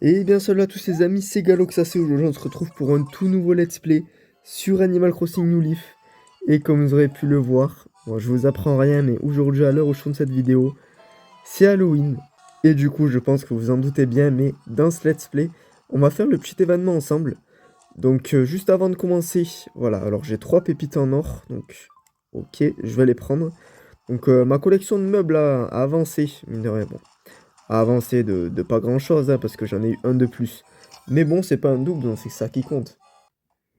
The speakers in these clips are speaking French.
Et bien salut à tous les amis, c'est Galoxacé. Aujourd'hui on se retrouve pour un tout nouveau let's play sur Animal Crossing New Leaf. Et comme vous aurez pu le voir, bon, je vous apprends rien, mais aujourd'hui à l'heure où je tourne cette vidéo, c'est Halloween. Et du coup je pense que vous en doutez bien, mais dans ce let's play, on va faire le petit événement ensemble. Donc juste avant de commencer, voilà, alors j'ai 3 pépites en or, donc ok, je vais les prendre. Donc ma collection de meubles a avancé, mine de rien, bon à avancer de pas grand chose, hein, parce que j'en ai eu un de plus. Mais bon, c'est pas un double, donc c'est ça qui compte.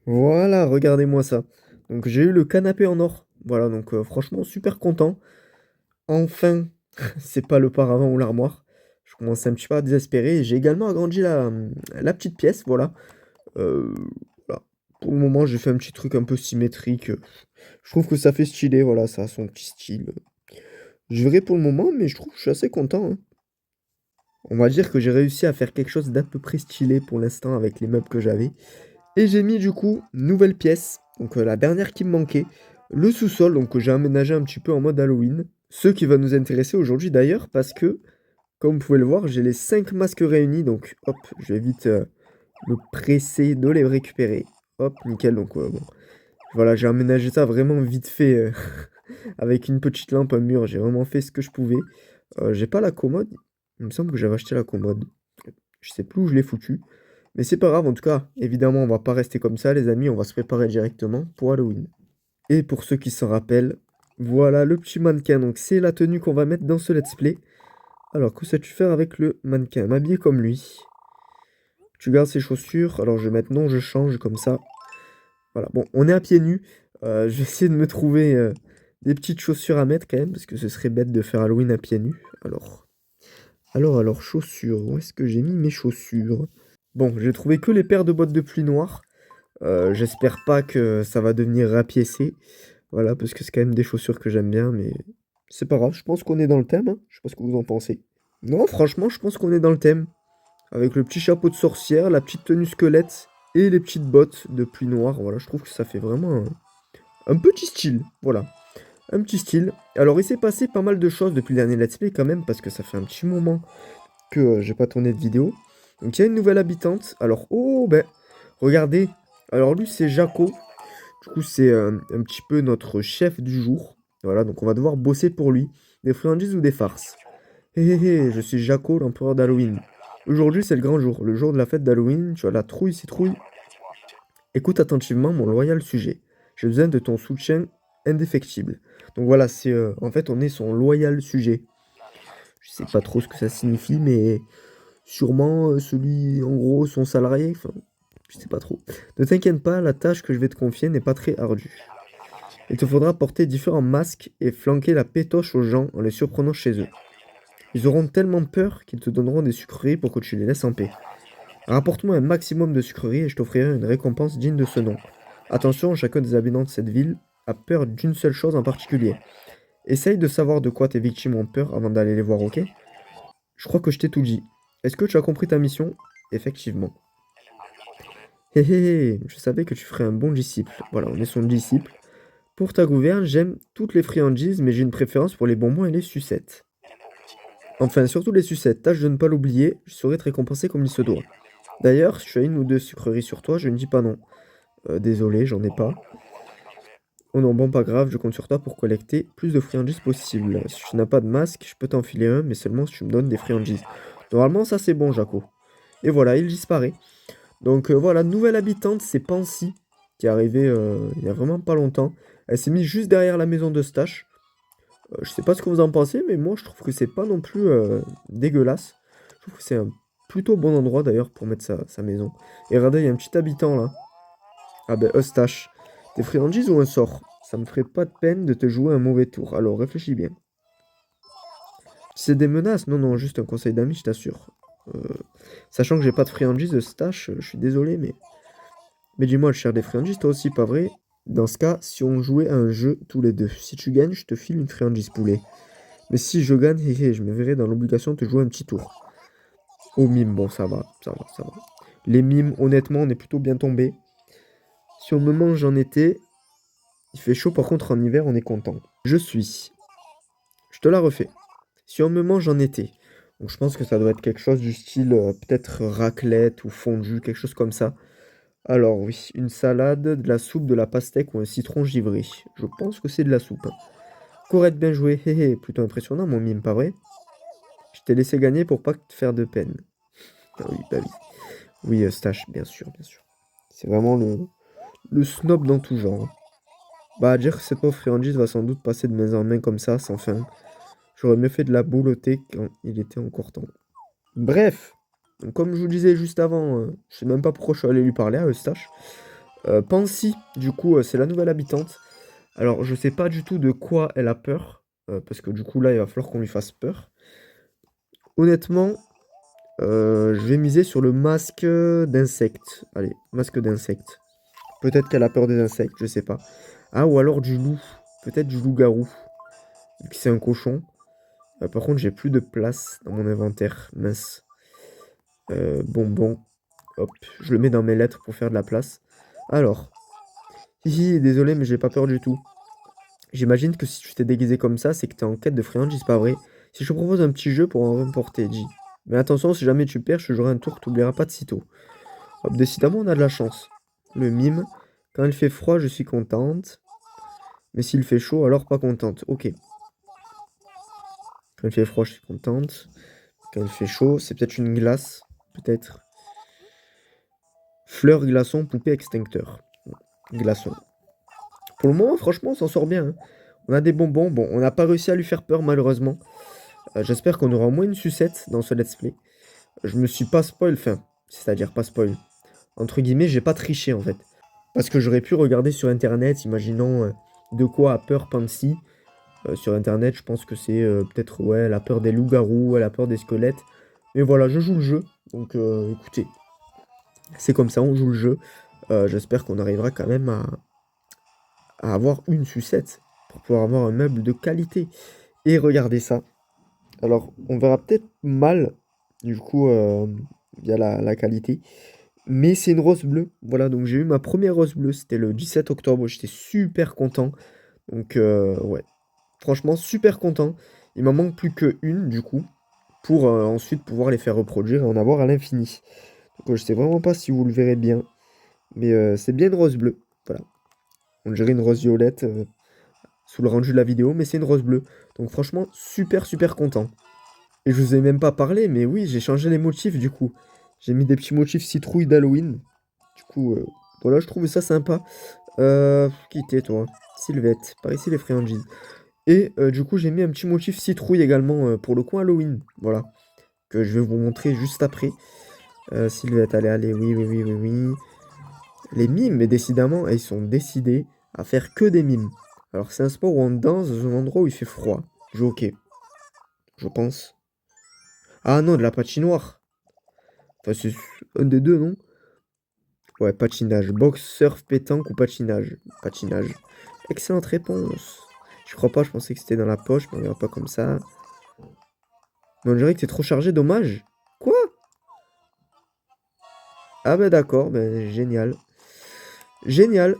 Voilà, regardez-moi ça. Donc j'ai eu le canapé en or. Voilà, donc franchement, super content. Enfin, c'est pas le paravent ou l'armoire. Je commençais un petit peu à désespérer. J'ai également agrandi la petite pièce, voilà. Euh, voilà. Pour le moment, j'ai fait un petit truc un peu symétrique. Je trouve que ça fait stylé, voilà, ça a son petit style. Je verrai pour le moment, mais je trouve que je suis assez content, hein. On va dire que j'ai réussi à faire quelque chose d'à peu près stylé pour l'instant avec les meubles que j'avais. Et j'ai mis du coup nouvelle pièce, donc la dernière qui me manquait, le sous-sol, donc que j'ai aménagé un petit peu en mode Halloween. Ce qui va nous intéresser aujourd'hui d'ailleurs parce que, comme vous pouvez le voir, j'ai les 5 masques réunis, donc hop, je vais vite me presser de les récupérer. Hop, nickel, donc bon. Voilà, j'ai aménagé ça vraiment vite fait avec une petite lampe, un mur, j'ai vraiment fait ce que je pouvais. J'ai pas la commode, il me semble que j'avais acheté la commode. Je sais plus où je l'ai foutu. Mais c'est pas grave, en tout cas, évidemment, on va pas rester comme ça, les amis, on va se préparer directement pour Halloween. Et pour ceux qui s'en rappellent, voilà le petit mannequin, donc c'est la tenue qu'on va mettre dans ce let's play. Alors, que sais-tu faire avec le mannequin? M'habiller comme lui. Tu gardes ses chaussures, alors je vais mettre non, je change comme ça. Voilà, bon, on est à pieds nus. Je vais essayer de me trouver des petites chaussures à mettre quand même, parce que ce serait bête de faire Halloween à pieds nus. Alors, chaussures, où est-ce que j'ai mis mes chaussures? Bon, j'ai trouvé que les paires de bottes de pluie noires. J'espère pas que ça va devenir rapiécé. Voilà, parce que c'est quand même des chaussures que j'aime bien, mais c'est pas grave. Je pense qu'on est dans le thème, hein. Je sais pas ce que vous en pensez. Non, franchement, je pense qu'on est dans le thème. Avec le petit chapeau de sorcière, la petite tenue squelette et les petites bottes de pluie noire. Voilà, je trouve que ça fait vraiment un petit style. Voilà, un petit style. Alors, il s'est passé pas mal de choses depuis le dernier let's play quand même, parce que ça fait un petit moment que j'ai pas tourné de vidéo. Donc il y a une nouvelle habitante. Alors, oh, ben, regardez. Alors lui, c'est Jaco. Du coup, c'est un petit peu notre chef du jour. Voilà, donc on va devoir bosser pour lui. Des friandises ou des farces. Hé hé hé, je suis Jaco, l'empereur d'Halloween. Aujourd'hui, c'est le grand jour. Le jour de la fête d'Halloween. Tu as la trouille, citrouille. Écoute attentivement mon loyal sujet. J'ai besoin de ton soutien indéfectible. Donc voilà, c'est en fait, on est son loyal sujet. Je sais pas trop ce que ça signifie, mais sûrement celui, en gros, son salarié. Enfin, je sais pas trop. Ne t'inquiète pas, la tâche que je vais te confier n'est pas très ardue. Il te faudra porter différents masques et flanquer la pétoche aux gens en les surprenant chez eux. Ils auront tellement peur qu'ils te donneront des sucreries pour que tu les laisses en paix. Rapporte-moi un maximum de sucreries et je t'offrirai une récompense digne de ce nom. Attention, chacun des habitants de cette ville a peur d'une seule chose en particulier. Essaye de savoir de quoi tes victimes ont peur avant d'aller les voir, ok? Je crois que je t'ai tout dit. Est-ce que tu as compris ta mission? Effectivement. Hé hé hé, je savais que tu ferais un bon disciple. Voilà, on est son disciple. Pour ta gouverne, j'aime toutes les friandises, mais j'ai une préférence pour les bonbons et les sucettes. Enfin, surtout les sucettes, tâche de ne pas l'oublier, je saurai te récompenser comme il se doit. D'ailleurs, si tu as une ou deux sucreries sur toi, je ne dis pas non. Désolé, j'en ai pas. Oh non, bon, pas grave, je compte sur toi pour collecter plus de friandises possible. Si tu n'as pas de masque, je peux t'en filer un, mais seulement si tu me donnes des friandises. Normalement, ça c'est bon, Jaco. Et voilà, il disparaît. Donc voilà, nouvelle habitante, c'est Pansy, qui est arrivée il y a vraiment pas longtemps. Elle s'est mise juste derrière la maison de Stache. Je sais pas ce que vous en pensez, mais moi je trouve que c'est pas non plus dégueulasse. Je trouve que c'est un plutôt bon endroit d'ailleurs pour mettre sa maison. Et regardez, il y a un petit habitant là. Ah ben, Eustache. Des friandises ou un sort? Ça me ferait pas de peine de te jouer un mauvais tour, alors réfléchis bien. C'est des menaces? Non, non, juste un conseil d'ami, je t'assure. Euh, Sachant que j'ai pas de friandises, Eustache, je suis désolé, mais... Mais dis-moi, le cher des friandises, toi aussi, pas vrai? Dans ce cas, si on jouait à un jeu tous les deux, si tu gagnes, je te file une friandise poulet. Mais si je gagne, hé hé, je me verrai dans l'obligation de te jouer un petit tour. Oh mime, bon, ça va, ça va, ça va. Les mimes, honnêtement, on est plutôt bien tombé. Si on me mange en été, il fait chaud, par contre, en hiver, on est content. Je suis. Je te la refais. Si on me mange en été, Donc je pense que ça doit être quelque chose du style peut-être raclette ou fondue, quelque chose comme ça. Alors oui, une salade, de la soupe, de la pastèque ou un citron givré. Je pense que c'est de la soupe, hein. Correct, bien joué. Hé hé, plutôt impressionnant mon mime, pas vrai? Je t'ai laissé gagner pour pas te faire de peine. Ah oui, bah oui. Oui, Stache, bien sûr, bien sûr. C'est vraiment le snob dans tout genre, hein. Bah, à dire que cette pauvre friandise va sans doute passer de main en main comme ça, sans fin. J'aurais mieux fait de la boulotter quand il était encore temps. Bref, donc comme je vous disais juste avant, je sais même pas pourquoi je suis allé lui parler à Eustache. Pansy, du coup, c'est la nouvelle habitante. Alors, je sais pas du tout de quoi elle a peur, parce que du coup, là, il va falloir qu'on lui fasse peur. Honnêtement, je vais miser sur le masque d'insectes. Allez, masque d'insectes. Peut-être qu'elle a peur des insectes, je sais pas. Ah, ou alors du loup. Peut-être du loup-garou, vu que c'est un cochon. Par contre, j'ai plus de place dans mon inventaire. Mince. Bonbon. Hop, je le mets dans mes lettres pour faire de la place. Alors. Hihi, désolé, mais j'ai pas peur du tout. J'imagine que si tu t'es déguisé comme ça, c'est que t'es en quête de friandises, pas vrai? Si je te propose un petit jeu pour en remporter, dis. Mais attention, si jamais tu perds, je jouerai un tour, t'oublieras pas de sitôt. Hop, décidément, on a de la chance. Le mime. Quand il fait froid, je suis contente. Mais s'il fait chaud, alors pas contente. Ok. Quand il fait froid, je suis contente. Quand il fait chaud, c'est peut-être une glace. Peut-être. Fleur, glaçon, poupée, extincteur. Glaçon. Pour le moment, franchement, on s'en sort bien, hein. On a des bonbons. Bon, on n'a pas réussi à lui faire peur, malheureusement. J'espère qu'on aura au moins une sucette dans ce let's play. Je me suis pas spoil, enfin, c'est-à-dire pas spoil. Entre guillemets, j'ai pas triché en fait. Parce que j'aurais pu regarder sur internet, imaginons de quoi a peur Pansy. Sur internet, je pense que c'est peut-être, ouais, elle a peur des loups-garous, elle a peur des squelettes. Mais voilà, je joue le jeu. Donc écoutez, c'est comme ça, on joue le jeu. J'espère qu'on arrivera quand même à avoir une sucette pour pouvoir avoir un meuble de qualité. Et regardez ça. Alors, on verra peut-être mal, du coup, via la qualité. Mais c'est une rose bleue. Voilà, donc j'ai eu ma première rose bleue. C'était le 17 octobre. J'étais super content. Donc, ouais. Franchement, super content. Il m'en manque plus qu'une, du coup, pour ensuite pouvoir les faire reproduire et en avoir à l'infini. Donc, je sais vraiment pas si vous le verrez bien. Mais c'est bien une rose bleue. Voilà. On dirait une rose violette sous le rendu de la vidéo, mais c'est une rose bleue. Donc, franchement, super, super content. Et je vous ai même pas parlé, mais oui, j'ai changé les motifs du coup. J'ai mis des petits motifs citrouille d'Halloween. Du coup, voilà, je trouvais ça sympa. Qui t'es toi? Sylvette, par ici les friandises. Et du coup, j'ai mis un petit motif citrouille également pour le coin Halloween. Voilà, que je vais vous montrer juste après. Sylvette, allez, allez, oui, oui, oui, oui, oui. Les mimes, mais décidément, ils sont décidés à faire que des mimes. Alors, c'est un sport où on danse dans un endroit où il fait froid. Je ok, je pense. Ah non, de la patinoire. Enfin, c'est un des deux, non? Ouais, patinage. Boxe, surf, pétanque ou patinage? Patinage. Excellente réponse. Je crois pas, je pensais que c'était dans la poche, mais on verra pas comme ça. Mais on dirait que c'est trop chargé, dommage. Quoi? Ah bah d'accord, bah, génial. Génial.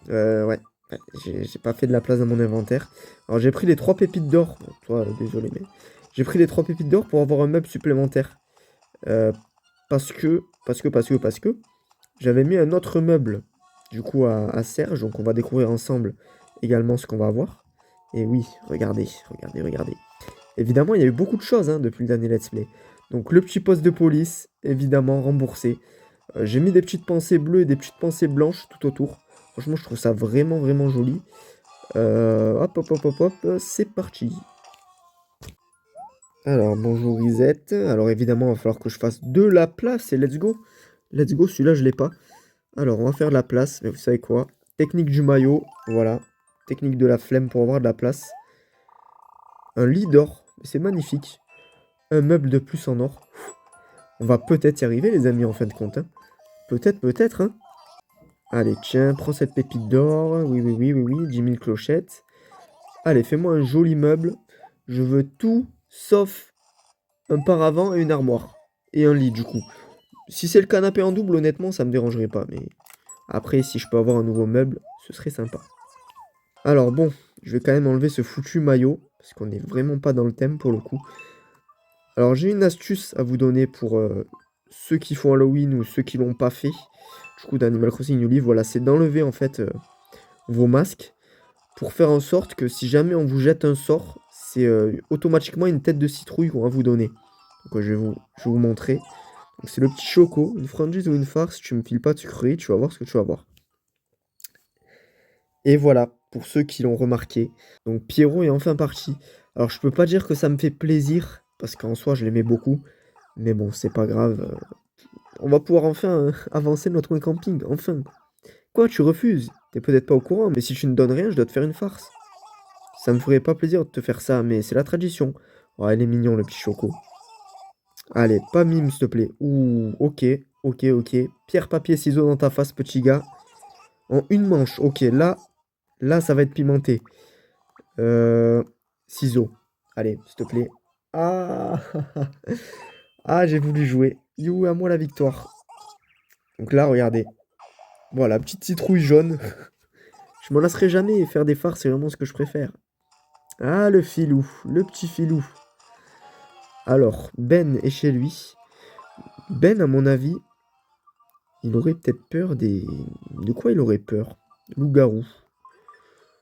Ouais. Ouais, j'ai pas fait de la place dans mon inventaire. Alors j'ai pris les 3 pépites d'or. Bon, toi, désolé, mais... J'ai pris les 3 pépites d'or pour avoir un meuble supplémentaire. Euh, parce que... J'avais mis un autre meuble, du coup, à Serge, donc on va découvrir ensemble également ce qu'on va avoir. Et oui, regardez, regardez, regardez. Évidemment, il y a eu beaucoup de choses hein, depuis le dernier let's play. Donc le petit poste de police, évidemment, remboursé. J'ai mis des petites pensées bleues et des petites pensées blanches tout autour. Franchement, je trouve ça vraiment, vraiment joli. Hop, hop, hop, hop, hop, c'est parti. Alors, bonjour Isette. Alors évidemment, il va falloir que je fasse de la place et let's go. Let's go, celui-là, je l'ai pas. Alors, on va faire de la place, mais vous savez quoi? Technique du maillot, voilà. Technique de la flemme pour avoir de la place. Un lit d'or, c'est magnifique. Un meuble de plus en or. On va peut-être y arriver, les amis, en fin de compte, hein. Peut-être, peut-être, hein. Allez, tiens, prends cette pépite d'or. Oui, oui, oui, oui, oui, 10 000 clochettes. Allez, fais-moi un joli meuble. Je veux tout, sauf un paravent et une armoire. Et un lit, du coup. Si c'est le canapé en double, honnêtement, ça me dérangerait pas, mais... Après, si je peux avoir un nouveau meuble, ce serait sympa. Alors bon, je vais quand même enlever ce foutu maillot, parce qu'on n'est vraiment pas dans le thème pour le coup. Alors j'ai une astuce à vous donner pour, ceux qui font Halloween ou ceux qui l'ont pas fait, du coup d'Animal Crossing New Leaf, voilà, c'est d'enlever en fait, vos masques pour faire en sorte que si jamais on vous jette un sort, c'est, automatiquement une tête de citrouille qu'on va vous donner. Donc, je vais vous montrer. Donc c'est le petit Choco, une friandise ou une farce, tu me files pas de sucrerie, tu vas voir ce que tu vas voir. Et voilà, pour ceux qui l'ont remarqué. Donc Pierrot est enfin parti. Alors je peux pas dire que ça me fait plaisir, parce qu'en soi je l'aimais beaucoup. Mais bon, c'est pas grave. On va pouvoir enfin avancer notre coin camping, enfin. Quoi, tu refuses? T'es peut-être pas au courant, mais si tu ne donnes rien, je dois te faire une farce. Ça me ferait pas plaisir de te faire ça, mais c'est la tradition. Oh, il est mignon, le petit Choco. Allez, pas mime, s'il te plaît. Ouh, ok, ok, ok. Pierre, papier, ciseaux dans ta face, petit gars. En une manche. Ok, là, ça va être pimenté. Euh, ciseaux. Allez, s'il te plaît. Ah, ah, j'ai voulu jouer. You, à moi la victoire. Donc là, regardez. Voilà, petite citrouille jaune. Je m'en lasserai jamais et faire des farces, c'est vraiment ce que je préfère. Ah, le filou, le petit filou. Alors, Ben est chez lui. Ben, à mon avis, il aurait peut-être peur des... De quoi il aurait peur? Loup-garou.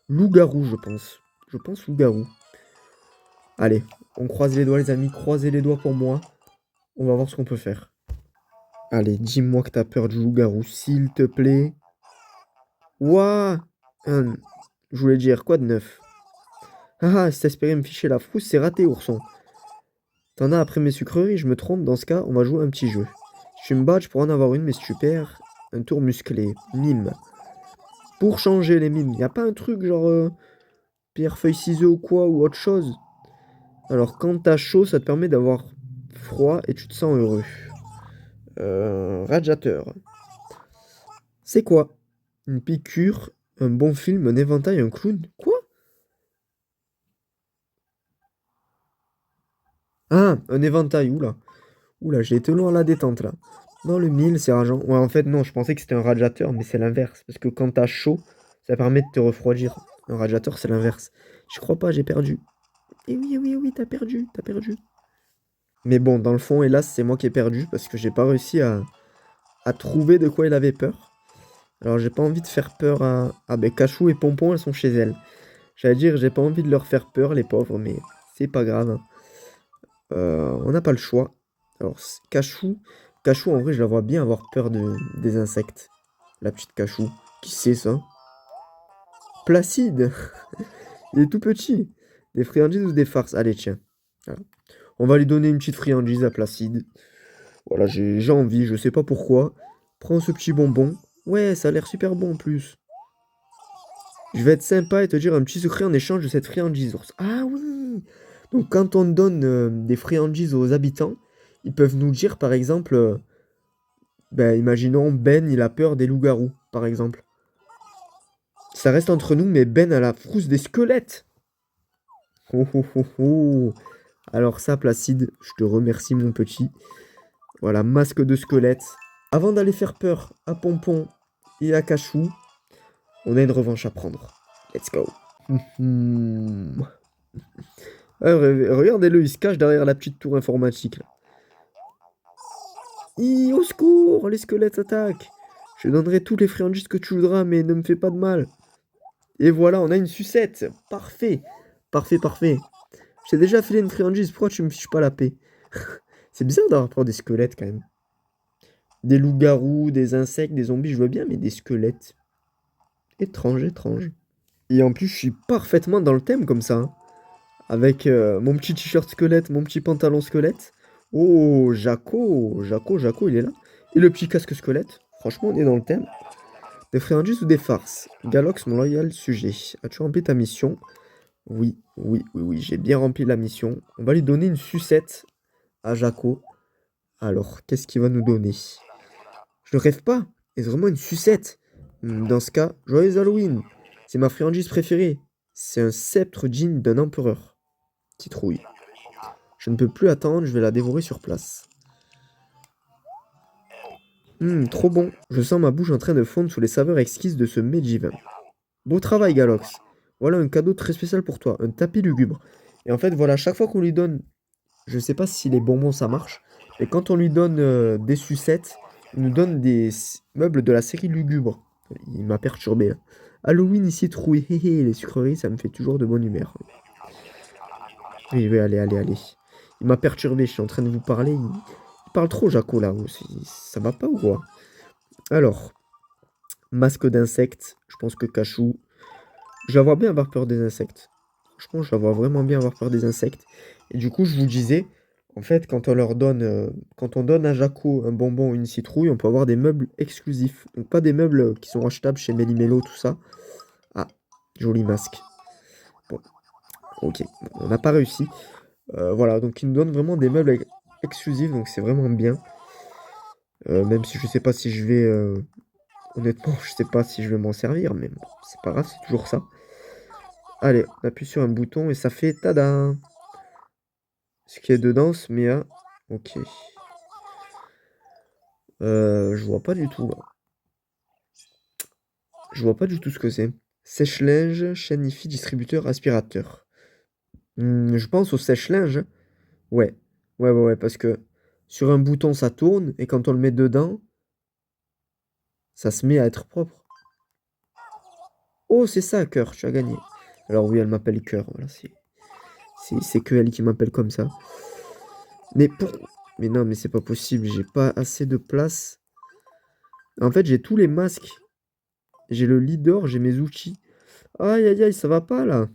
Loup-garou, je pense. Je pense loup-garou. Allez, on croise les doigts, les amis. Croisez les doigts pour moi. On va voir ce qu'on peut faire. Allez, dis-moi que t'as peur du loup-garou, s'il te plaît. Ouah, je voulais dire, quoi de neuf? Ah ah, si t'espérais me ficher la frousse, c'est raté, ourson. T'en as après mes sucreries, je me trompe, dans ce cas, on va jouer un petit jeu. Si tu me bats, je pourrais en avoir une, mais si tu perds, un tour musclé. Mime. Pour changer les mimes, y a pas un truc genre pierre, feuille, ciseaux ou quoi, ou autre chose? Alors, quand t'as chaud, ça te permet d'avoir froid et tu te sens heureux. Radiateur. C'est quoi? Une piqûre, un bon film, un éventail, un clown? Quoi? Ah, un éventail, oula. Oula, j'ai été loin à la détente là. Non, le 1000, c'est rageant. Ouais, en fait, non, je pensais que c'était un radiateur, mais c'est l'inverse. Parce que quand t'as chaud, ça permet de te refroidir. Un radiateur, c'est l'inverse. Je crois pas, j'ai perdu. Eh oui, eh oui, eh oui, t'as perdu, t'as perdu. Mais bon, dans le fond, hélas, c'est moi qui ai perdu parce que j'ai pas réussi à trouver de quoi il avait peur. Alors, j'ai pas envie de faire peur à... Ah ben, Cachou et Pompon, elles sont chez elles. J'allais dire, j'ai pas envie de leur faire peur, les pauvres, mais c'est pas grave, hein. On n'a pas le choix. Alors, Cachou, en vrai, je la vois bien avoir peur des insectes. La petite Cachou. Qui c'est ça? Placide! Il est tout petit. Des friandises ou des farces? Allez, tiens. Voilà. On va lui donner une petite friandise à Placide. Voilà, j'ai envie, je sais pas pourquoi. Prends ce petit bonbon. Ouais, ça a l'air super bon en plus. Je vais être sympa et te dire un petit secret en échange de cette friandise, ours. Ah oui! Donc quand on donne des friandises aux habitants, ils peuvent nous dire par exemple, ben, imaginons Ben il a peur des loups-garous, par exemple. Ça reste entre nous, mais Ben a la frousse des squelettes. Oh oh oh oh. Alors ça, Placide, je te remercie mon petit. Voilà, masque de squelette. Avant d'aller faire peur à Pompon et à Cachou, on a une revanche à prendre. Let's go. Ah, regardez-le, il se cache derrière la petite tour informatique là. Au secours, les squelettes attaquent. Je donnerai tous les friandises que tu voudras, mais ne me fais pas de mal. Et voilà, on a une sucette. Parfait. Parfait, parfait. Je t'ai déjà filé une friandise, pourquoi tu me fiches pas la paix? C'est bizarre d'avoir peur des squelettes quand même. Des loups-garous, des insectes, des zombies, je vois bien, mais des squelettes. Étrange, étrange. Et en plus, je suis parfaitement dans le thème comme ça, hein. Avec mon petit t-shirt squelette, mon petit pantalon squelette. Oh, Jaco, il est là. Et le petit casque squelette. Franchement, on est dans le thème. Des friandises ou des farces? Galox, mon loyal sujet. As-tu rempli ta mission? Oui, oui, oui, oui, j'ai bien rempli la mission. On va lui donner une sucette à Jaco. Alors, qu'est-ce qu'il va nous donner? Je ne rêve pas. Est-ce vraiment une sucette? Dans ce cas, joyeux Halloween. C'est ma friandise préférée. C'est un sceptre digne d'un empereur. Citrouille. Je ne peux plus attendre, je vais la dévorer sur place. Trop bon. Je sens ma bouche en train de fondre sous les saveurs exquises de ce mets divin. Beau travail, Galox. Voilà un cadeau très spécial pour toi, un tapis lugubre. Et en fait, voilà, chaque fois qu'on lui donne Je sais pas si les bonbons ça marche, mais quand on lui donne des sucettes, il nous donne des meubles de la série Lugubre. Il m'a perturbé là. Halloween ici trouille, hé hé, les sucreries, ça me fait toujours de bonne humeur. Oui, oui, allez, allez, allez. Il m'a perturbé, je suis en train de vous parler. Il parle trop, Jaco, là. Ça va pas ou quoi? Alors, masque d'insectes. Je pense que Cachou. Je la vois bien avoir peur des insectes. Franchement, je la vois vraiment bien avoir peur des insectes. Et du coup, je vous disais, en fait, quand on leur donne, quand on donne à Jaco un bonbon ou une citrouille, on peut avoir des meubles exclusifs. Donc pas des meubles qui sont achetables chez Méli-Mélo, tout ça. Ah, joli masque. Bon, ok, bon, on n'a pas réussi. Voilà, donc ils nous donnent vraiment des meubles exclusifs, donc c'est vraiment bien. Même si je sais pas si je vais... honnêtement, je sais pas si je vais m'en servir, mais bon, c'est pas grave, c'est toujours ça. Allez, on appuie sur un bouton et ça fait tada! Ce qui est dedans se met à... Ok. Je vois pas du tout, là. Je vois pas du tout ce que c'est. Sèche-linge, chaîne IFI, distributeur, aspirateur. Je pense au sèche-linge. Ouais. Ouais, ouais, ouais, parce que sur un bouton, ça tourne, et quand on le met dedans, ça se met à être propre. Oh, c'est ça, Cœur, tu as gagné. Alors oui, elle m'appelle Cœur, voilà, c'est que elle qui m'appelle comme ça. Mais pour... Mais non, mais c'est pas possible, j'ai pas assez de place. En fait, j'ai tous les masques. J'ai le leader, j'ai mes outils. Aïe, aïe, aïe, ça va pas, là.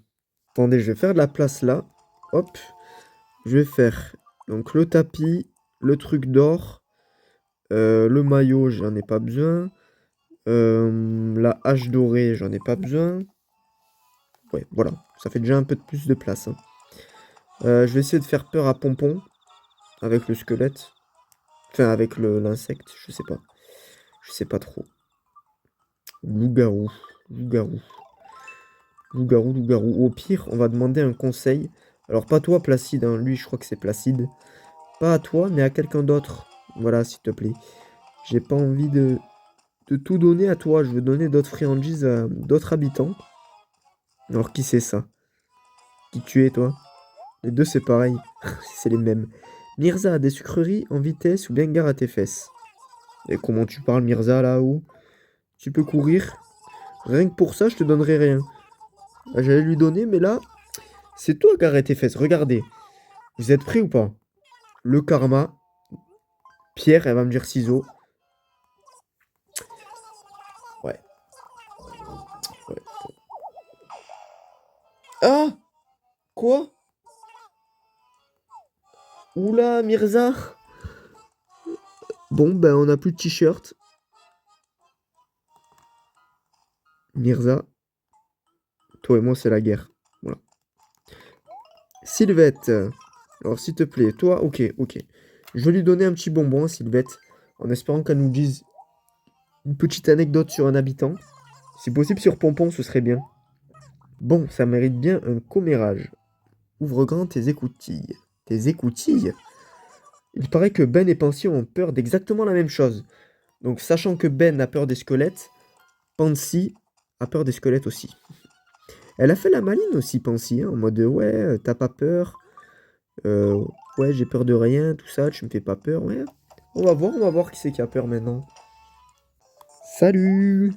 Attendez, je vais faire de la place, là. Hop. Je vais faire, donc, le tapis, le truc d'or, le maillot, j'en ai pas besoin. La hache dorée, j'en ai pas besoin. Ouais, voilà, ça fait déjà un peu de plus de place, hein. Je vais essayer de faire peur à Pompon avec le squelette. Enfin, avec l'insecte, je sais pas. Je sais pas trop. Loup-garou. Loup-garou. Loup-garou, loup-garou. Au pire, on va demander un conseil. Alors, pas toi, Placide, hein. Lui, je crois que c'est Placide. Pas à toi, mais à quelqu'un d'autre. Voilà, s'il te plaît. J'ai pas envie de tout donner à toi. Je veux donner d'autres friandises à d'autres habitants. Alors, qui c'est ça? Qui tu es, toi? Les deux, c'est pareil. C'est les mêmes. Mirza, des sucreries en vitesse ou bien gare à tes fesses? Et comment tu parles, Mirza, là-haut? Tu peux courir? Rien que pour ça, je te donnerai rien. Ah, j'allais lui donner, mais là, c'est toi qui arrête tes fesses. Regardez. Vous êtes prêts ou pas? Le karma. Pierre, elle va me dire ciseaux. Ouais. Ouais. Ah! Quoi? Oula, Mirza! Bon, ben, on n'a plus de t-shirt. Mirza, toi et moi, c'est la guerre. Voilà. Sylvette. Alors, s'il te plaît, toi, ok, ok. Je vais lui donner un petit bonbon à Sylvette, en espérant qu'elle nous dise une petite anecdote sur un habitant. Si possible, sur Pompon, ce serait bien. Bon, ça mérite bien un commérage. Ouvre grand tes écoutilles. Tes écoutilles? Il paraît que Ben et Pansy ont peur d'exactement la même chose. Donc, sachant que Ben a peur des squelettes, Pansy a peur des squelettes aussi. Elle a fait la maline aussi, Pansy, hein, en mode ouais, t'as pas peur. Euh, ouais, j'ai peur de rien, tout ça, tu me fais pas peur. Ouais, on va voir qui c'est qui a peur maintenant. Salut!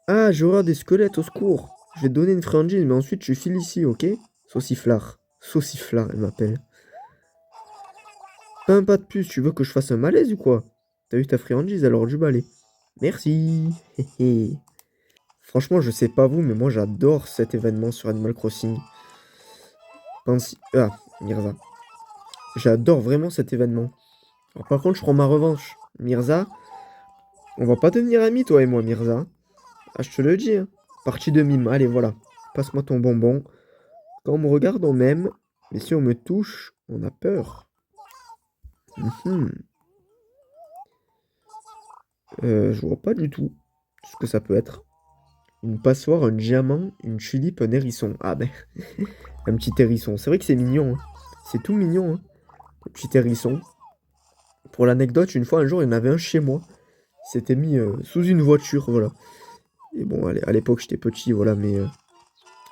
Ah, j'ai horreur des squelettes, au secours. Je vais te donner une friandise, mais ensuite tu files ici, ok? Sauciflard. Sauciflard, elle m'appelle. Pas de puce, tu veux que je fasse un malaise ou quoi? T'as eu ta friandise, alors du balai. Merci. Franchement, je sais pas vous, mais moi j'adore cet événement sur Animal Crossing. Ah, Mirza. J'adore vraiment cet événement. Alors, par contre, je prends ma revanche. Mirza, on va pas devenir amis, toi et moi, Mirza. Ah, je te le dis, hein. Partie de mime. Allez, voilà. Passe-moi ton bonbon. Quand on me regarde, on m'aime. Mais si on me touche, on a peur. Mhm. Je vois pas du tout ce que ça peut être. Une passoire, un diamant, une tulipe, un hérisson. Ah ben, un petit hérisson. C'est vrai que c'est mignon, hein. C'est tout mignon, hein. Un petit hérisson. Pour l'anecdote, une fois, un jour, il y en avait un chez moi. Il s'était mis sous une voiture, voilà. Et bon, à l'époque, j'étais petit, voilà, mais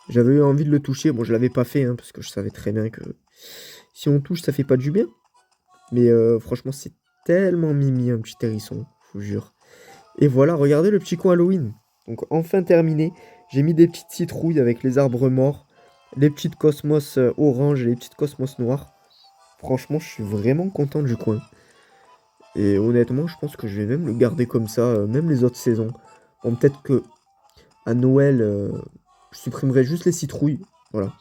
j'avais eu envie de le toucher. Bon, je l'avais pas fait, hein, parce que je savais très bien que Si on touche, ça fait pas du bien. Mais franchement, c'est tellement mimi, un petit hérisson, je vous jure. Et voilà, regardez le petit coin Halloween. Donc enfin terminé. J'ai mis des petites citrouilles avec les arbres morts, les petites cosmos oranges et les petites cosmos noires. Franchement, je suis vraiment content du coin. Et honnêtement, je pense que je vais même le garder comme ça, même les autres saisons. Bon, peut-être que à Noël, je supprimerai juste les citrouilles. Voilà.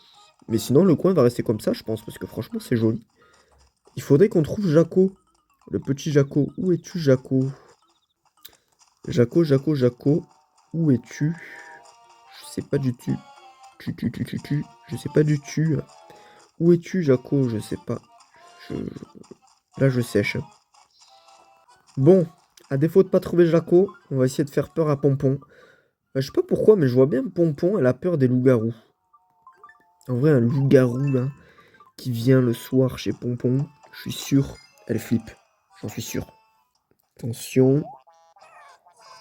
Mais sinon, le coin va rester comme ça, je pense, parce que franchement, c'est joli. Il faudrait qu'on trouve Jaco. Le petit Jaco. Où es-tu, Jaco? Jaco, Jaco, Jaco. Où es-tu? Je sais pas du tout. Je sais pas du tout. Où es-tu, Jaco? Je sais pas. Là, je sèche. Bon, à défaut de pas trouver Jaco, on va essayer de faire peur à Pompon. Je sais pas pourquoi, mais je vois bien Pompon, elle a peur des loups-garous. En vrai, un loup-garou, là, qui vient le soir chez Pompon, je suis sûr, elle flippe. J'en suis sûr. Attention.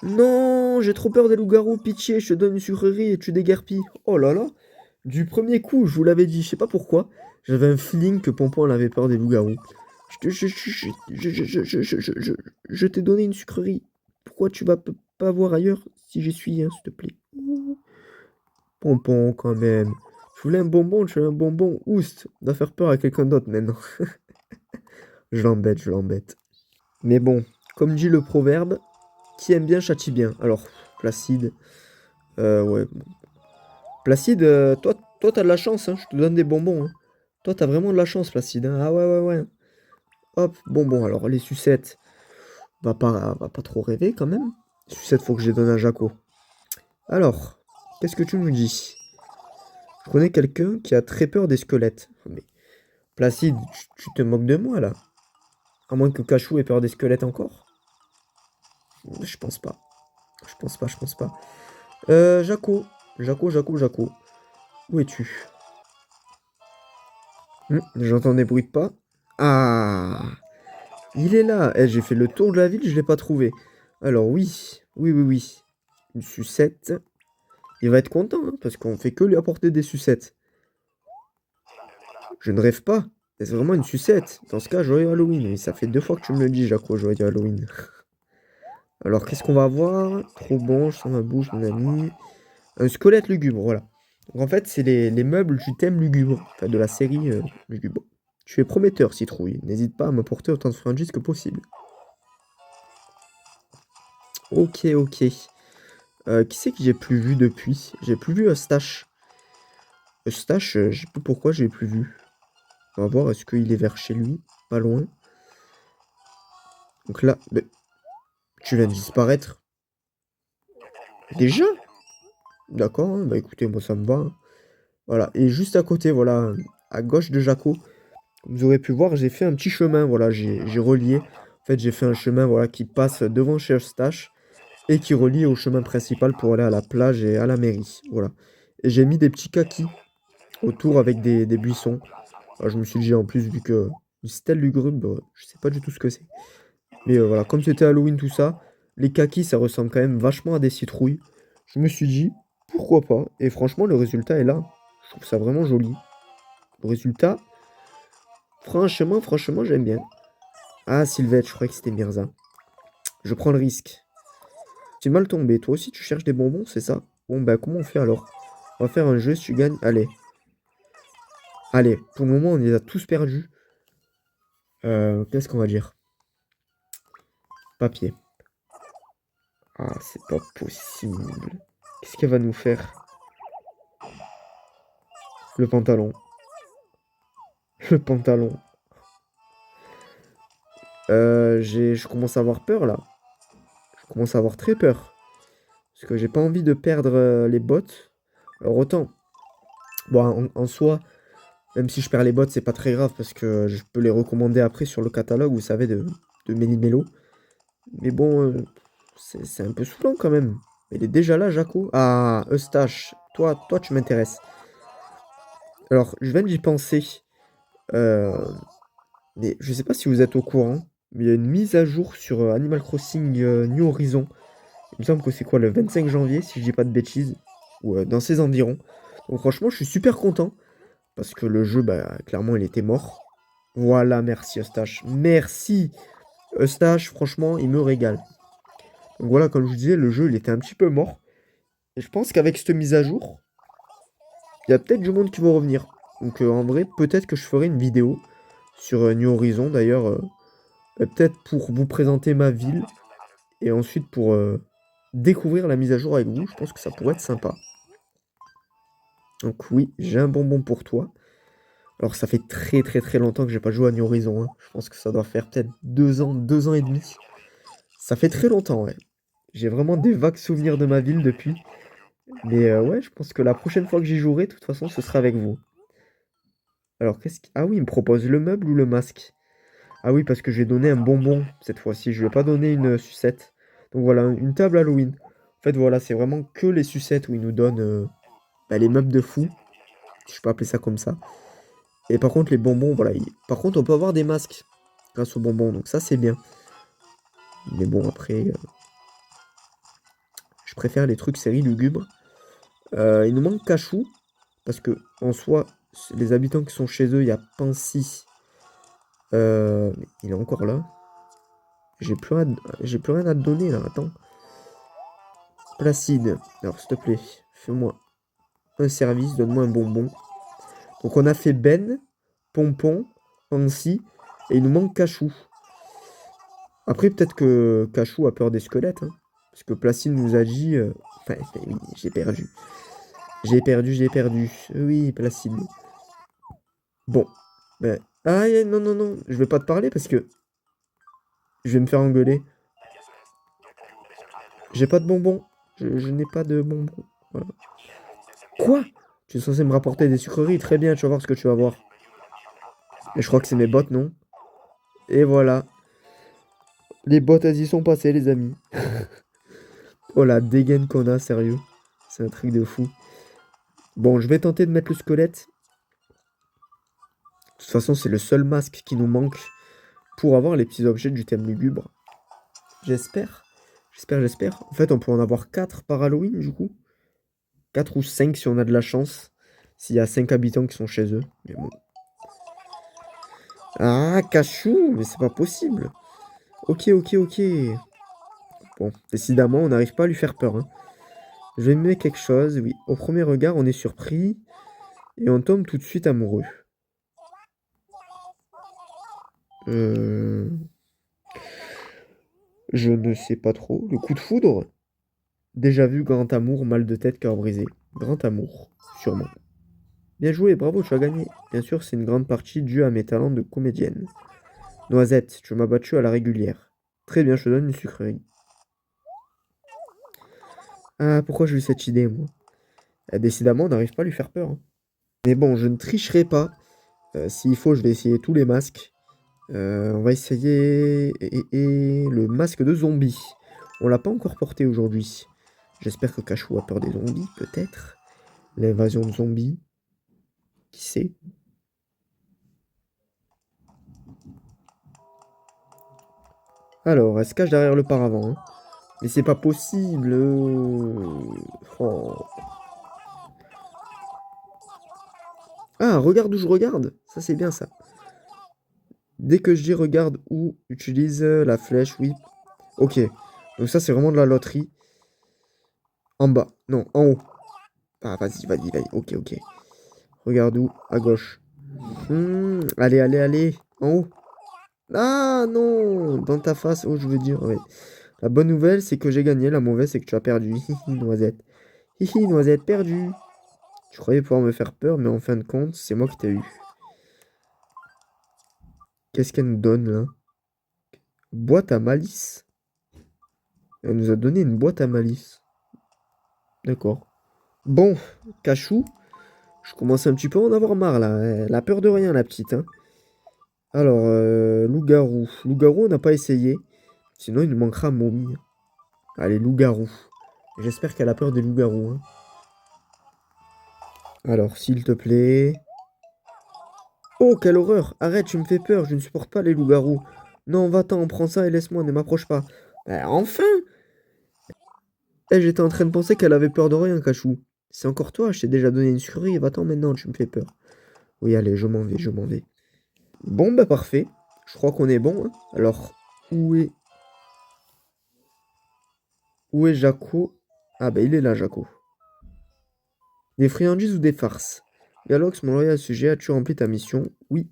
Non, j'ai trop peur des loups-garous, pitié, je te donne une sucrerie et tu déguerpis. Oh là là, du premier coup, je vous l'avais dit, je sais pas pourquoi, j'avais un feeling que Pompon elle avait peur des loups-garous. Je t'ai donné une sucrerie. Pourquoi tu vas pas voir ailleurs si j'y suis, hein, s'il te plaît? Pompon, quand même. Je voulais un bonbon, tu veux un bonbon. Oust, on doit faire peur à quelqu'un d'autre maintenant. Je l'embête, je l'embête. Mais bon, comme dit le proverbe, qui aime bien châtie bien. Alors, Placide, ouais. Bon. Placide, toi, t'as de la chance, hein. Je te donne des bonbons, hein. Toi, t'as vraiment de la chance, Placide, hein. Ah ouais, ouais, ouais. Hop, bonbon. Alors, les sucettes, va pas trop rêver quand même. Les sucettes, faut que je les donne à Jaco. Alors, qu'est-ce que tu nous dis? Je connais quelqu'un qui a très peur des squelettes. Mais Placide, tu te moques de moi là. À moins que Cachou ait peur des squelettes encore. Je pense pas. Je pense pas, je pense pas. Jaco. Jaco. Où es-tu? J'entends des bruits de pas. Ah! Il est là. Eh, j'ai fait le tour de la ville, je l'ai pas trouvé. Alors oui. Oui. Une sucette. Il va être content, hein, parce qu'on fait que lui apporter des sucettes. Je ne rêve pas. C'est vraiment une sucette. Dans ce cas, joyeux Halloween. Et ça fait 2 fois que tu me le dis, Jaco, joyeux Halloween. Alors, qu'est-ce qu'on va avoir? Trop bon, je sens ma bouche, mon ami. Un squelette lugubre, voilà. Donc, en fait, c'est les meubles du thème lugubre. Enfin, de la série lugubre. Tu es prometteur, Citrouille. N'hésite pas à m'apporter autant de friandises que possible. Ok. Qui c'est que j'ai plus vu depuis? J'ai plus vu Eustache. Eustache, je sais pas pourquoi j'ai plus vu. On va voir, est-ce qu'il est vers chez lui? Pas loin. Donc là, mais, tu viens de disparaître. Déjà? D'accord, hein, bah écoutez, moi ça me va, hein. Voilà, et juste à côté, voilà, à gauche de Jaco, comme vous aurez pu voir, j'ai fait un petit chemin, voilà, j'ai relié. En fait, j'ai fait un chemin, voilà, qui passe devant chez Eustache et qui relie au chemin principal pour aller à la plage et à la mairie, voilà. Et j'ai mis des petits kakis autour avec des buissons. Alors, je me suis dit, en plus, vu que une stèle lugubre, je sais pas du tout ce que c'est. Mais voilà, comme c'était Halloween, tout ça, les kakis, ça ressemble quand même vachement à des citrouilles. Je me suis dit, pourquoi pas? Et franchement, le résultat est là. Je trouve ça vraiment joli. Le résultat, franchement, j'aime bien. Ah, Sylvette, je croyais que c'était Mirza. Je prends le risque. C'est mal tombé. Toi aussi, tu cherches des bonbons, c'est ça? Bon, bah, comment on fait alors? On va faire un jeu, si tu gagnes. Allez. Allez, pour le moment, on les a tous perdus. Qu'est-ce qu'on va dire? Papier. Ah, c'est pas possible. Qu'est-ce qu'elle va nous faire? Le pantalon. Le pantalon. Je commence à avoir peur, là. Je commence à avoir très peur. Parce que j'ai pas envie de perdre les bottes. Alors autant, bon, en soi, même si je perds les bottes, c'est pas très grave parce que je peux les recommander après sur le catalogue, vous savez, de Méli-Mélo. Mais bon, c'est un peu saoulant quand même. Il est déjà là, Jaco. Ah, Eustache, toi, tu m'intéresses. Alors, je viens d'y penser. Euh, mais je sais pas si vous êtes au courant, mais il y a une mise à jour sur Animal Crossing New Horizon. Il me semble que c'est quoi, le 25 janvier, si je dis pas de bêtises, ou dans ces environs. Donc franchement, je suis super content, Parce que le jeu, bah, clairement, il était mort. Voilà, merci Eustache. Merci Eustache, franchement, il me régale. Donc voilà, comme je vous disais, le jeu, il était un petit peu mort. Et je pense qu'avec cette mise à jour, il y a peut-être du monde qui va revenir. Donc en vrai, peut-être que je ferai une vidéo sur New Horizon, d'ailleurs. Peut-être pour vous présenter ma ville. Et ensuite pour découvrir la mise à jour avec vous. Je pense que ça pourrait être sympa. Donc oui, j'ai un bonbon pour toi. Alors ça fait très très très longtemps que j'ai pas joué à New Horizon, hein. Je pense que ça doit faire peut-être 2 ans et demi. Ça fait très longtemps, ouais. J'ai vraiment des vagues souvenirs de ma ville depuis. Mais ouais, je pense que la prochaine fois que j'y jouerai, de toute façon, ce sera avec vous. Alors qu'est-ce qui... Ah oui, il me propose le meuble ou le masque? Ah oui, parce que je vais donner un bonbon cette fois-ci. Je vais pas donner une sucette. Donc voilà, une table Halloween. En fait, voilà, c'est vraiment que les sucettes où ils nous donnent bah, les meubles de fou. Si je peux appeler ça comme ça. Et par contre, les bonbons, voilà. Par contre, on peut avoir des masques grâce aux bonbons. Donc ça, c'est bien. Mais bon, après, je préfère les trucs série lugubres. Il nous manque Cachou. Parce que, en soi, les habitants qui sont chez eux, il y a Pansy. Il est encore là. J'ai plus rien à te donner, là. Attends. Placide. Alors, s'il te plaît, fais-moi un service. Donne-moi un bonbon. Donc, on a fait Ben, Pompon, Pansy. Et il nous manque Cachou. Après, peut-être que Cachou a peur des squelettes, hein. Parce que Placide nous a dit... Enfin, oui, j'ai perdu. J'ai perdu, j'ai perdu. Oui, Placide. Bon. Ben... Ah, non, non, non. Je vais pas te parler parce que je vais me faire engueuler. J'ai pas de bonbons. Je n'ai pas de bonbons. Voilà. Quoi? Tu es censé me rapporter des sucreries. Très bien, tu vas voir ce que tu vas voir. Et je crois que c'est mes bottes, non? Et voilà. Les bottes, elles y sont passées, les amis. Oh, la dégaine qu'on a, sérieux. C'est un truc de fou. Bon, je vais tenter de mettre le squelette. De toute façon, c'est le seul masque qui nous manque pour avoir les petits objets du thème lugubre. J'espère. J'espère, j'espère. En fait, on peut en avoir 4 par Halloween, du coup. 4 ou 5 si on a de la chance. S'il y a 5 habitants qui sont chez eux. Mais bon. Ah, Cachou, mais c'est pas possible. Ok, ok, ok. Bon, décidément, on n'arrive pas à lui faire peur, hein. Je vais mettre quelque chose, oui. Au premier regard, on est surpris. Et on tombe tout de suite amoureux. Euh... Je ne sais pas trop. Le coup de foudre? Déjà vu, grand amour, mal de tête, cœur brisé. Grand amour, sûrement. Bien joué, bravo, tu as gagné. Bien sûr, c'est une grande partie due à mes talents de comédienne. Noisette, tu m'as battu à la régulière. Très bien, je te donne une sucrerie. Ah, pourquoi j'ai eu cette idée, moi? Décidément, on n'arrive pas à lui faire peur, hein. Mais bon, je ne tricherai pas. S'il faut, je vais essayer tous les masques. On va essayer le masque de zombie. On l'a pas encore porté aujourd'hui. J'espère que Cachou a peur des zombies, peut-être. L'invasion de zombies. Qui sait? Alors, elle se cache derrière le paravent, hein. Mais c'est pas possible. Oh. Ah, regarde où je regarde. Ça, c'est bien, ça. Dès que je dis regarde où, utilise la flèche, oui. Ok. Donc ça, c'est vraiment de la loterie. En bas. Non, en haut. Ah, vas-y, vas-y, vas-y. Ok, ok. Regarde où? À gauche. Allez, allez, allez. En haut. Ah, non. Dans ta face. Oh, je veux dire, ouais. La bonne nouvelle, c'est que j'ai gagné. La mauvaise, c'est que tu as perdu. Hihi, noisette. Hihi, noisette, perdu. Tu croyais pouvoir me faire peur, mais en fin de compte, c'est moi qui t'ai eu. Qu'est-ce qu'elle nous donne, là? Boîte à malice. Elle nous a donné une boîte à malice. D'accord. Bon, Cachou, je commence un petit peu à en avoir marre, là. Elle a peur de rien, la petite, hein. Alors, loup-garou. Loup-garou, on n'a pas essayé. Sinon, il nous manquera momie. Allez, loup-garou. J'espère qu'elle a peur des loups-garous, hein. Alors, s'il te plaît. Oh, quelle horreur! Arrête, tu me fais peur, je ne supporte pas les loups-garous. Non, va-t'en, prends ça et laisse-moi, ne m'approche pas. Bah, enfin! Eh, j'étais en train de penser qu'elle avait peur de rien, Cachou. C'est encore toi, je t'ai déjà donné une sucrerie, va-t'en maintenant, tu me fais peur. Oui, allez, je m'en vais, je m'en vais. Bon, bah parfait. Je crois qu'on est bon, hein. Alors, où est... où est Jaco? Ah bah il est là, Jaco. Des friandises ou des farces? Galox, mon loyal sujet, as-tu rempli ta mission? Oui.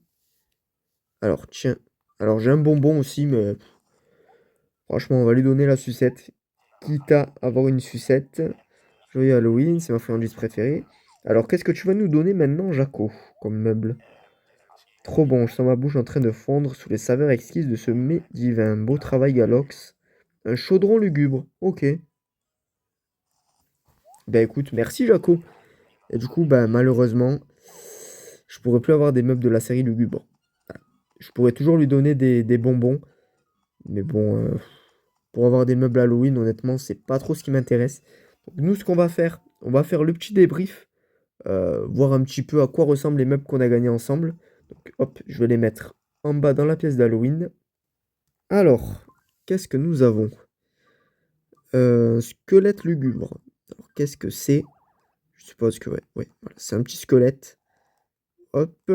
Alors, tiens. Alors, j'ai un bonbon aussi, mais franchement, on va lui donner la sucette. Quitte à avoir une sucette. Joyeux Halloween, c'est ma friandise préférée. Alors, qu'est-ce que tu vas nous donner maintenant, Jaco, comme meuble? Trop bon, je sens ma bouche en train de fondre sous les saveurs exquises de ce mets divin. Beau travail, Galox. Un chaudron lugubre. Ok. Ben écoute, merci, Jaco. Et du coup, ben malheureusement, je pourrais plus avoir des meubles de la série lugubre. Je pourrais toujours lui donner des bonbons. Mais bon, pour avoir des meubles Halloween, honnêtement, c'est pas trop ce qui m'intéresse. Donc, nous, ce qu'on va faire, on va faire le petit débrief. Voir un petit peu à quoi ressemblent les meubles qu'on a gagnés ensemble. Donc, hop, je vais les mettre en bas dans la pièce d'Halloween. Alors, qu'est-ce que nous avons? Squelette lugubre. Alors, qu'est-ce que c'est? Je suppose que, ouais, ouais, voilà, c'est un petit squelette. Hop.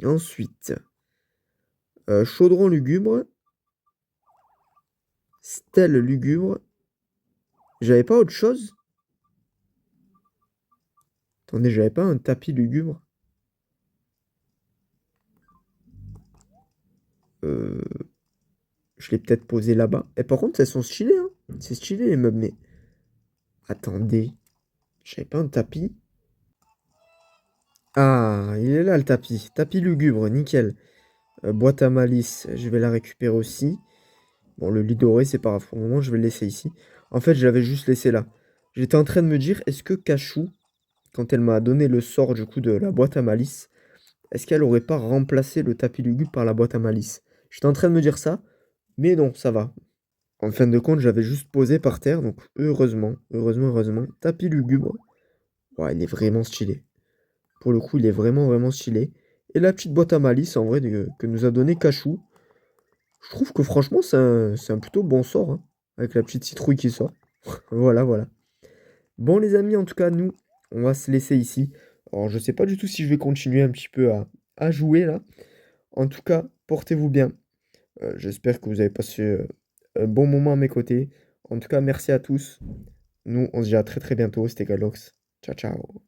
Ensuite, chaudron lugubre. Stèle lugubre. J'avais pas autre chose? Attendez, j'avais pas un tapis lugubre? Euh, je l'ai peut-être posé là-bas. Et par contre, elles sont stylées, hein. C'est stylé les meubles, mais... Attendez, j'avais pas un tapis? Ah, il est là le tapis. Tapis lugubre, nickel. Boîte à malice, je vais la récupérer aussi. Bon, le lit doré, c'est pas grave. Pour le moment, je vais le laisser ici. En fait, je l'avais juste laissé là. J'étais en train de me dire, est-ce que Cachou, quand elle m'a donné le sort du coup de la boîte à malice, est-ce qu'elle aurait pas remplacé le tapis lugubre par la boîte à malice? J'étais en train de me dire ça, mais non, ça va. En fin de compte, j'avais juste posé par terre, donc heureusement, heureusement, heureusement. Tapis lugubre. Ouais, il est vraiment stylé. Pour le coup, il est vraiment, vraiment stylé. Et la petite boîte à malice, en vrai, que nous a donné Cachou. Je trouve que franchement, c'est un plutôt bon sort, hein, avec la petite citrouille qui sort. Voilà, voilà. Bon, les amis, en tout cas, nous, on va se laisser ici. Alors, je sais pas du tout si je vais continuer un petit peu à jouer, là. En tout cas, portez-vous bien. J'espère que vous avez passé un bon moment à mes côtés. En tout cas, merci à tous. Nous, on se dit à très très bientôt. C'était Galox. Ciao, ciao.